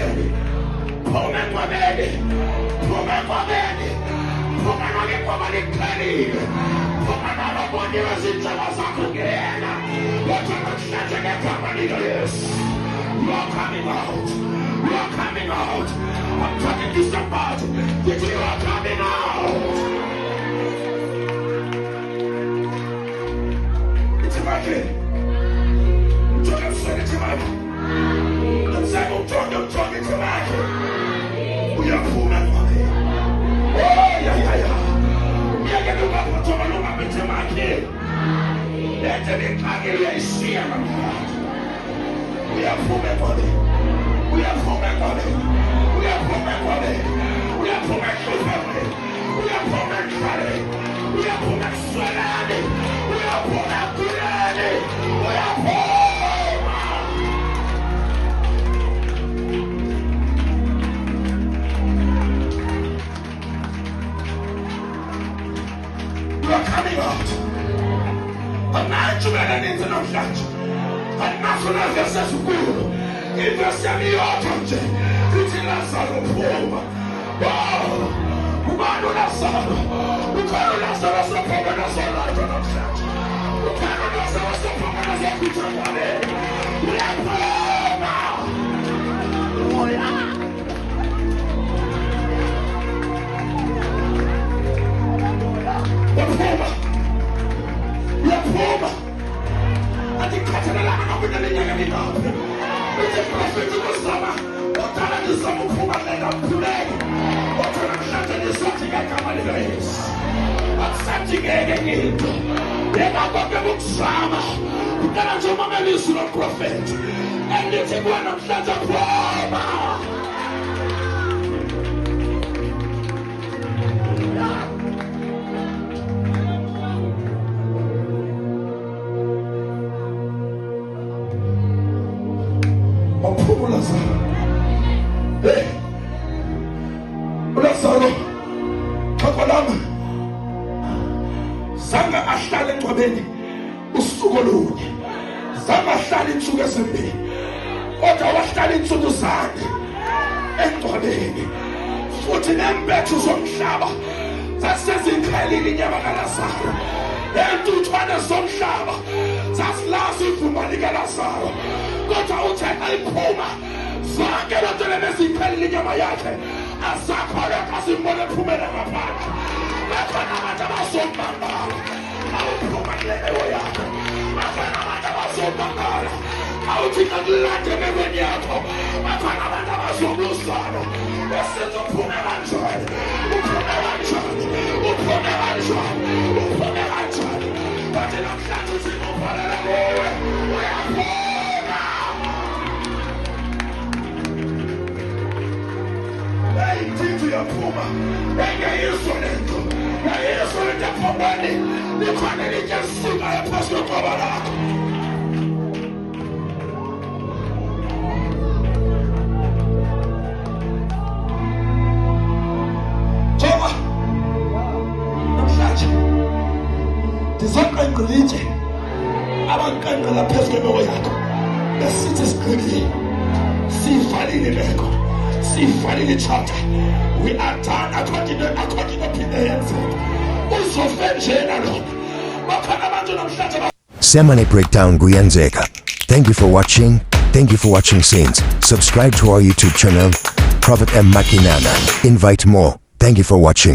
engcwabeni, phuma engcwabeni, phuma engcwabeni, phuma nalengcwaba likuphelile, phuma naloboniwe zindlela zakho ngena, kodwa namhlanje ngegama likaYesu. You are coming out. You are coming out. I'm talking to somebody. You are coming out. It's in my head. I'm talking to my head. I'm saying, I'm talking to my head. We are cool, man. Oh, yeah. We are getting up to my head. Let them be share my heart. We are poor and money. We are poor and money. We are poor and money. We are poor and family. We are poor and money. We are poor and salary. We are poor and granny. We are poor. We are coming out. I'm not too bad into no church. National versus school, investi oggi, tutti la sanno prova. Umano la sanno, umano la sanno, sta prova la sanno, umano la sanno, sta prova la sanno, tutta la prova. It's a prophet to the summer. What time is some of my leg up today? What time is something I come on the race? What's something again? Then I got the book Sama. Then I told my listen of prophet. And it's a one of such a problem. Hey, Lazaro, Kakolama, Zanga ahlale engcwabeni usuku olunye, Zanga ahlale insuku ezimbili, kodwa wahlala insuku zane engcwabeni, futhi nembethu zomhlaba zasezikhalile inyama kaLazaro, entuthwane zomhlaba zasilahla ivumba likaLazaro. Kodwa uthe ayiphuma zonke lento leneziphelile inyama yakhe asakhona kasimbone phumela ngaphandle. Bakhona abantu abazombangala awuphuma kuleyo yakho, bakhona abantu abazombangala awuthi kakulande emeveni yakho, bakhona abantu abazobusana besithi uphume kanjani, uphume kanjani, uphume kanjani, uphume kanjani. Bathi namhlanje uthini uvalela kuwe uyaphuma. Into your puma, and you surrender. You surrender for money. The quantity just sing a pastor Kabbalah. Joma, I'm such. The second religion. I'm going to pass the way. The city is good. See, funny in the see funny the charter. We are done according to opinions. Also, Semane Breakdown Guyenzeka. Thank you for watching. Thank you for watching, Saints. Subscribe to our YouTube channel, Prophet M. Makinana. Invite more. Thank you for watching.